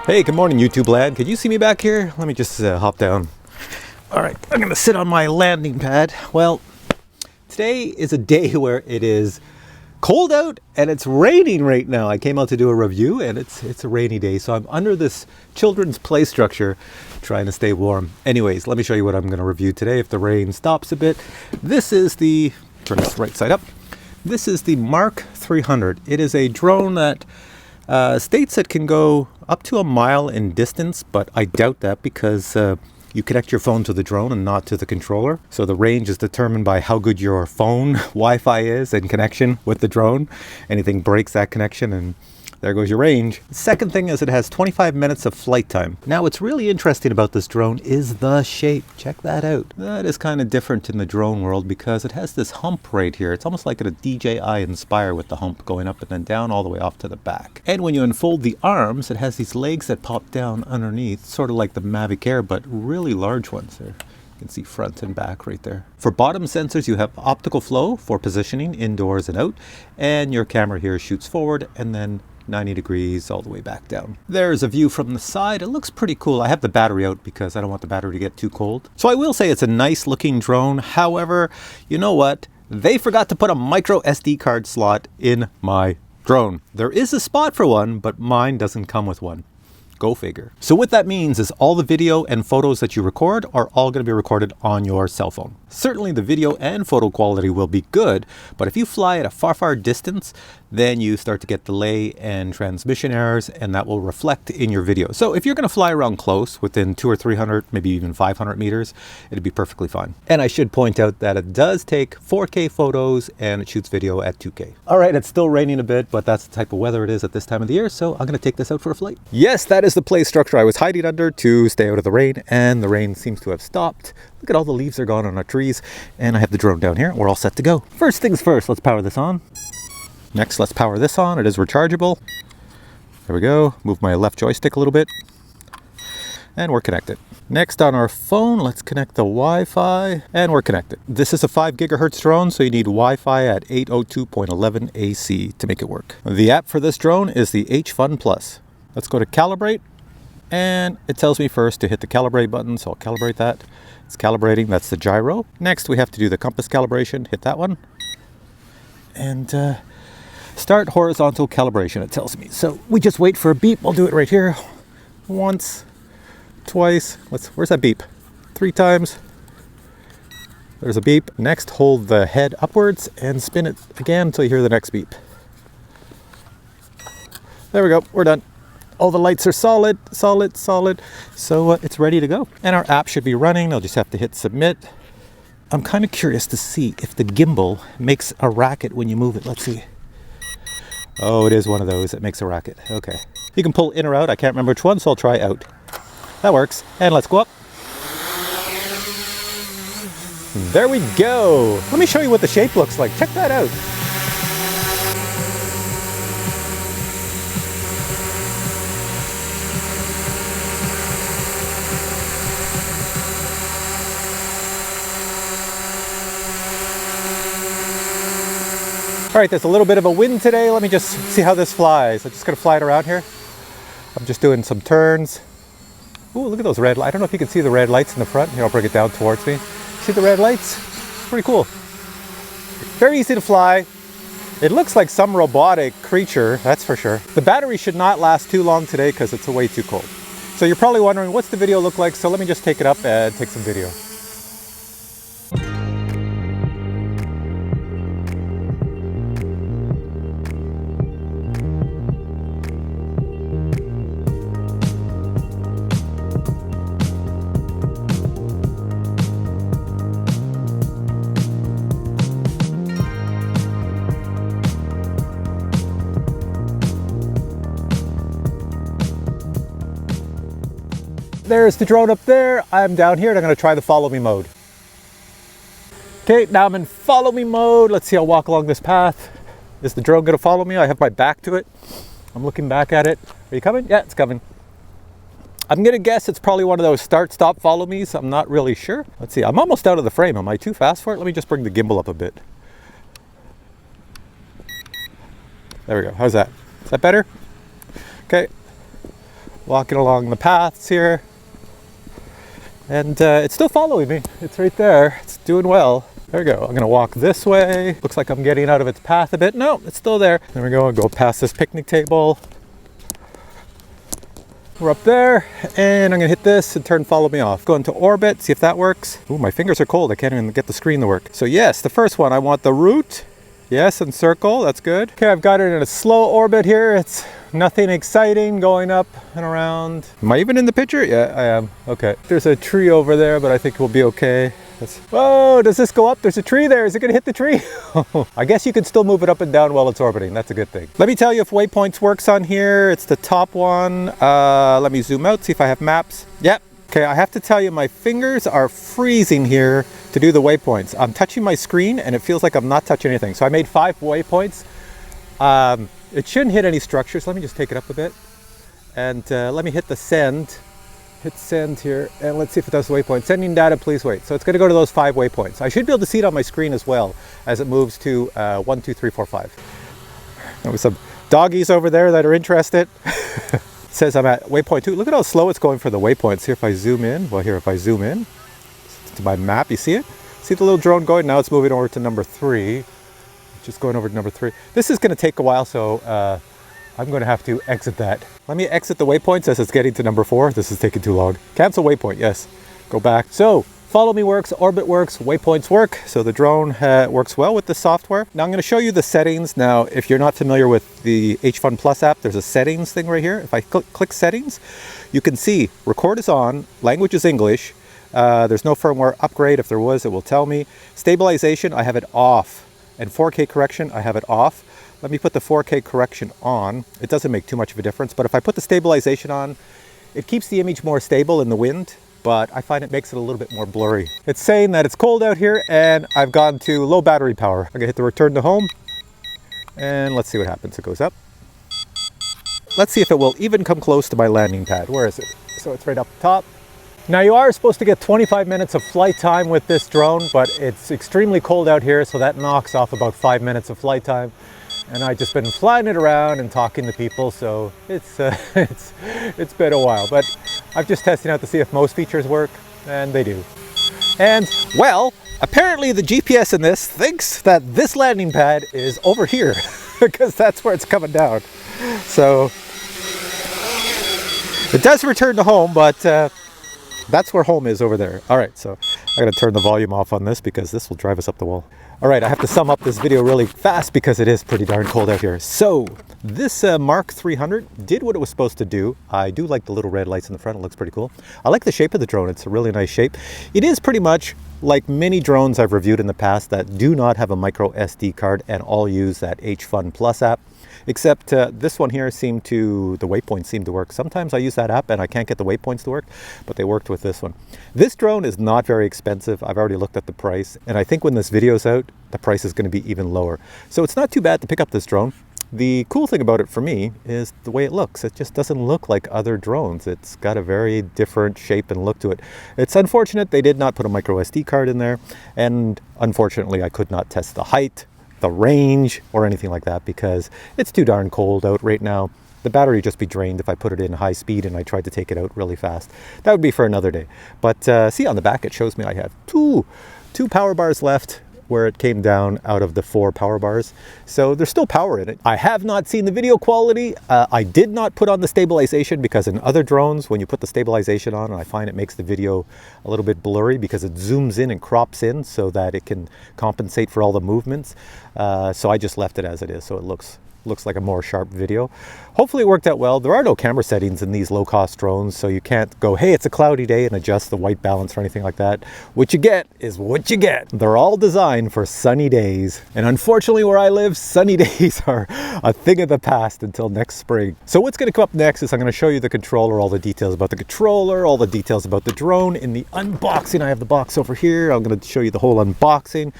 Hey, good morning, YouTube land. Could you see me back here? Let me just hop down. All right, I'm gonna sit on my landing pad. Well, today is a day where it is cold out and it's raining right now. I came out to do a review and it's a rainy day, so I'm under this children's play structure trying to stay warm. Anyways, let me show you what I'm gonna review today if the rain stops a bit. This is the, turn this right side up. This is the Mark 300. It is a drone that states it can go up to a mile in distance, but I doubt that because you connect your phone to the drone and not to the controller. So the range is determined by how good your phone Wi-Fi is in connection with the drone. Anything breaks that connection and there goes your range. Second thing is it has 25 minutes of flight time. Now what's really interesting about this drone is the shape. Check that out. That is kind of different in the drone world because it has this hump right here. It's almost like a DJI Inspire with the hump going up and then down all the way off to the back. And when you unfold the arms, it has these legs that pop down underneath, sort of like the Mavic Air, but really large ones there. You can see front and back right there. For bottom sensors, you have optical flow for positioning indoors and out, and your camera here shoots forward and then 90 degrees all the way back down. There's a view from the side. It looks pretty cool. I have the battery out because I don't want the battery to get too cold. So I will say it's a nice looking drone. However, you know what? They forgot to put a micro SD card slot in my drone. There is a spot for one, but mine doesn't come with one. Go figure. So what that means is all the video and photos that you record are all going to be recorded on your cell phone. Certainly the video and photo quality will be good, but if you fly at a far distance, then you start to get delay and transmission errors, and that will reflect in your video. So if you're going to fly around close, within 200 or 300, maybe even 500 meters, it'd be perfectly fine. And I should point out that it does take 4K photos and it shoots video at 2K. All right, it's still raining a bit, but that's the type of weather it is at this time of the year, so I'm going to take this out for a flight. Yes, that is the play structure I was hiding under to stay out of the rain, and the rain seems to have stopped. Look at all the leaves are gone on our trees, and I have the drone down here. We're all set to go. First things first, let's power this on. Next, let's power this on. It is rechargeable. There we go. Move my left joystick a little bit. And we're connected. Next on our phone, let's connect the Wi-Fi, and we're connected. This is a 5 gigahertz drone, so you need Wi-Fi at 802.11 AC to make it work. The app for this drone is the HFun Plus. Let's go to calibrate, and it tells me first to hit the calibrate button, so I'll calibrate that. It's calibrating, that's the gyro. Next, we have to do the compass calibration, hit that one. And start horizontal calibration, it tells me. So we just wait for a beep. We'll do it right here. Once, twice. Where's that beep? 3 times. There's a beep. Next, hold the head upwards and spin it again until you hear the next beep. There we go. We're done. All the lights are solid. So it's ready to go. And our app should be running. I'll just have to hit submit. I'm kind of curious to see if the gimbal makes a racket when you move it. Let's see. Oh, it is one of those that makes a racket. Okay. You can pull in or out. I can't remember which one, so I'll try out. That works. And let's go up. There we go. Let me show you what the shape looks like. Check that out. All right, there's a little bit of a wind today. Let me just see how this flies. I'm just gonna fly it around here. I'm just doing some turns. Ooh, look at those red lights. I don't know if you can see the red lights in the front. Here, I'll bring it down towards me. See the red lights? Pretty cool. Very easy to fly. It looks like some robotic creature, that's for sure. The battery should not last too long today because it's way too cold. So you're probably wondering, what's the video look like? So let me just take it up and take some video. There's the drone up there. I'm down here and I'm going to try the follow me mode. Okay, now I'm in follow me mode. Let's see, I'll walk along this path. Is the drone going to follow me? I have my back to it. I'm looking back at it. Are you coming? Yeah, it's coming. I'm going to guess it's probably one of those start, stop, follow me's. I'm not really sure. Let's see, I'm almost out of the frame. Am I too fast for it? Let me just bring the gimbal up a bit. There we go. How's that? Is that better? Okay. walking along the paths here. And it's still following me. It's right there. It's doing well. There we go. I'm gonna walk this way. Looks like I'm getting out of its path a bit. No, it's still there. There we go. I'll go past this picnic table. We're up there, and I'm gonna hit this and turn follow me off. Go into orbit, see if that works. Ooh, my fingers are cold. I can't even get the screen to work. So yes, the first one, I want the root. Yes, and circle, that's good. Okay, I've got it in a slow orbit here. It's nothing exciting going up and around. Am I even in the picture? Yeah, I am. Okay. There's a tree over there, but I think we'll be okay. Whoa, does this go up? There's a tree there. Is it gonna hit the tree? I guess you can still move it up and down while it's orbiting. That's a good thing. Let me tell you if waypoints works on here. It's the top one. Let me zoom out, see if I have maps. Yep. Okay, I have to tell you, my fingers are freezing here to do the waypoints. I'm touching my screen and it feels like I'm not touching anything. So I made 5 waypoints. It shouldn't hit any structures. Let me just take it up a bit. And let me hit the send. Hit send here, and let's see if it does the waypoint. Sending data, please wait. So it's gonna go to those 5 waypoints. I should be able to see it on my screen as well as it moves to 1, 2, 3, 4, 5. There was some doggies over there that are interested. Says I'm at waypoint 2. Look at how slow it's going for the waypoints. Here, if I zoom in, well, here, if I zoom in to my map, you see it? See the little drone going? Now it's moving over to number 3. Just going over to number 3. This is going to take a while, so I'm going to have to exit that. Let me exit the waypoints as it's getting to number 4. This is taking too long. Cancel waypoint, yes. Go back. So, follow me works, orbit works, waypoints work. So the drone works well with the software. Now I'm going to show you the settings. Now, if you're not familiar with the HFun Plus app, there's a settings thing right here. If I click settings, you can see record is on, language is English. There's no firmware upgrade. If there was, it will tell me. Stabilization, I have it off. And 4K correction, I have it off. Let me put the 4K correction on. It doesn't make too much of a difference, but if I put the stabilization on, it keeps the image more stable in the wind, but I find it makes it a little bit more blurry. It's saying that it's cold out here and I've gone to low battery power. I'm gonna hit the return to home and let's see what happens. It goes up. Let's see if it will even come close to my landing pad. Where is it? So it's right up top. Now you are supposed to get 25 minutes of flight time with this drone, but it's extremely cold out here, so that knocks off about 5 minutes of flight time. And I've just been flying it around and talking to people, so it's been a while. But I'm just testing out to see if most features work, and they do. And, well, apparently the GPS in this thinks that this landing pad is over here, because that's where it's coming down. So, it does return to home, but that's where home is over there. All right, so I'm gonna turn the volume off on this because this will drive us up the wall. All right, I have to sum up this video really fast because it is pretty darn cold out here. So this Mark 300 did what it was supposed to do. I do like the little red lights in the front. It looks pretty cool. I like the shape of the drone. It's a really nice shape. It is pretty much like many drones I've reviewed in the past that do not have a micro SD card and all use that HFun Plus app. Except this one here the waypoints seem to work. Sometimes I use that app and I can't get the waypoints to work, but they worked with this one. This drone is not very expensive. I've already looked at the price, and I think when this video's out, the price is going to be even lower. So it's not too bad to pick up this drone. The cool thing about it for me is the way it looks. It just doesn't look like other drones. It's got a very different shape and look to it. It's unfortunate they did not put a micro SD card in there, and unfortunately I could not test the height, the range, or anything like that because it's too darn cold out right now. The battery would just be drained if I put it in high speed and I tried to take it out really fast. That would be for another day. But see, on the back it shows me I have two power bars left where it came down out of the 4 power bars. So there's still power in it. I have not seen the video quality. I did not put on the stabilization because in other drones, when you put the stabilization on, I find it makes the video a little bit blurry because it zooms in and crops in so that it can compensate for all the movements. So I just left it as it is, so it looks like a more sharp video. Hopefully it worked out well. There are no camera settings in these low-cost drones, so you can't go, hey, it's a cloudy day and adjust the white balance or anything like that. What you get is what you get. They're all designed for sunny days. And unfortunately where I live, sunny days are a thing of the past until next spring. So what's gonna come up next is I'm gonna show you the controller, all the details about the controller, all the details about the drone. In the unboxing, I have the box over here. I'm gonna show you the whole unboxing.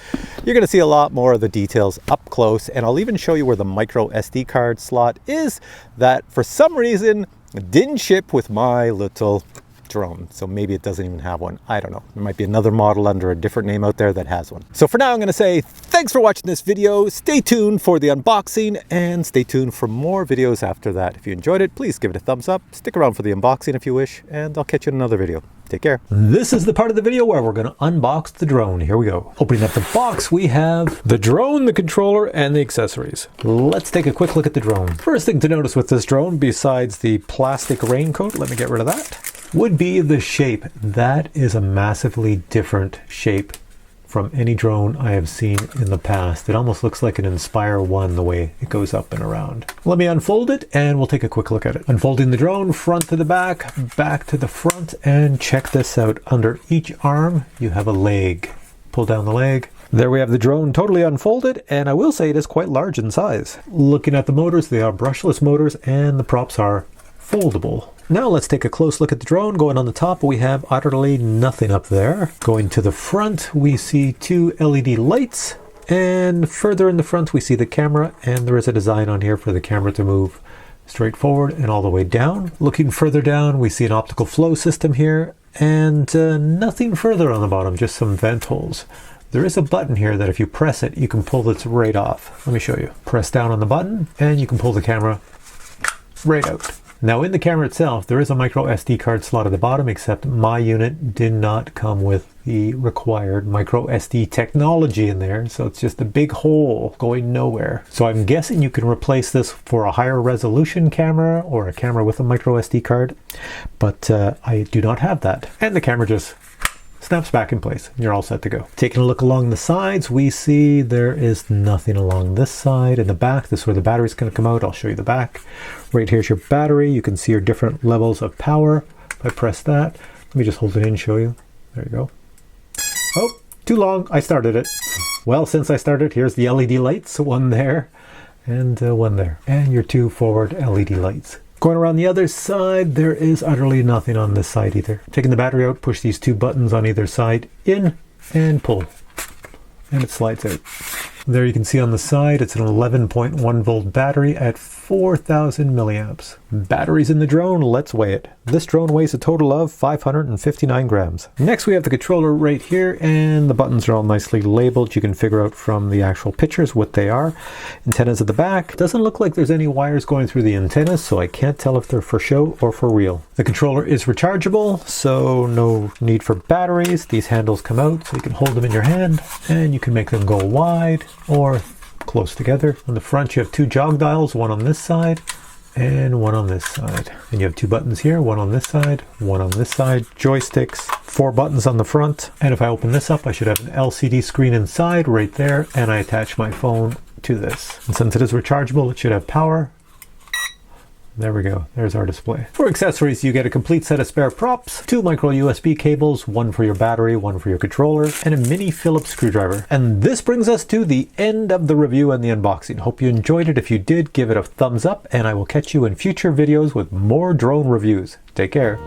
You're gonna see a lot more of the details up close, and I'll even show you where the micro SD card slot is that for some reason didn't ship with my little drone. So maybe it doesn't even have one. I don't know. There might be another model under a different name out there that has one. So for now, I'm going to say thanks for watching this video. Stay tuned for the unboxing and stay tuned for more videos after that. If you enjoyed it, please give it a thumbs up. Stick around for the unboxing if you wish, and I'll catch you in another video. Take care. This is the part of the video where we're going to unbox the drone. Here we go. Opening up the box, we have the drone, the controller, and the accessories. Let's take a quick look at the drone. First thing to notice with this drone, besides the plastic raincoat, let me get rid of that, would be the shape. That is a massively different shape from any drone I have seen in the past. It almost looks like an Inspire 1 the way it goes up and around. Let me unfold it and we'll take a quick look at it. Unfolding the drone, front to the back to the front, and check this out. Under each arm you have a leg. Pull down the leg. There we have the drone totally unfolded, and I will say it is quite large in size. Looking at the motors, they are brushless motors and the props are foldable. Now let's take a close look at the drone. Going on the top, we have utterly nothing up there. Going to the front, we see two LED lights, and further in the front we see the camera, and there is a design on here for the camera to move straight forward and all the way down. Looking further down, we see an optical flow system here, and nothing further on the bottom, just some vent holes. There is a button here that if you press it, you can pull this right off. Let me show you. Press down on the button, and you can pull the camera right out. Now in the camera itself, there is a micro SD card slot at the bottom, except my unit did not come with the required micro SD technology in there, so it's just a big hole going nowhere. So I'm guessing you can replace this for a higher resolution camera or a camera with a micro SD card, but I do not have that. And the camera just snaps back in place and you're all set to go. Taking a look along the sides, we see there is nothing along this side. In the back, this is where the battery's going to come out. I'll show you the back. Right here's your battery. You can see your different levels of power. If I press that, let me just hold it in and show you. There you go. Oh, too long. I started it. Well, since I started, here's the LED lights. One there and one there. And your two forward LED lights. Going around the other side, there is utterly nothing on this side either. Taking the battery out, push these two buttons on either side in and pull. And it slides out. There you can see on the side, it's an 11.1 volt battery at 4,000 milliamps. Batteries in the drone, let's weigh it. This drone weighs a total of 559 grams. Next we have the controller right here, and the buttons are all nicely labeled. You can figure out from the actual pictures what they are. Antennas at the back. Doesn't look like there's any wires going through the antennas, so I can't tell if they're for show or for real. The controller is rechargeable, so no need for batteries. These handles come out, so you can hold them in your hand, and you can make them go wide or close together. On the front you have two jog dials, one on this side and one on this side. And you have two buttons here, one on this side, one on this side. Joysticks, 4 buttons on the front. And if I open this up, I should have an LCD screen inside right there, and I attach my phone to this. And since it is rechargeable, it should have power. There we go. There's our display. For accessories, you get a complete set of spare props, 2 micro USB cables, one for your battery, one for your controller, and a mini Phillips screwdriver. And this brings us to the end of the review and the unboxing. Hope you enjoyed it. If you did, give it a thumbs up, and I will catch you in future videos with more drone reviews. Take care.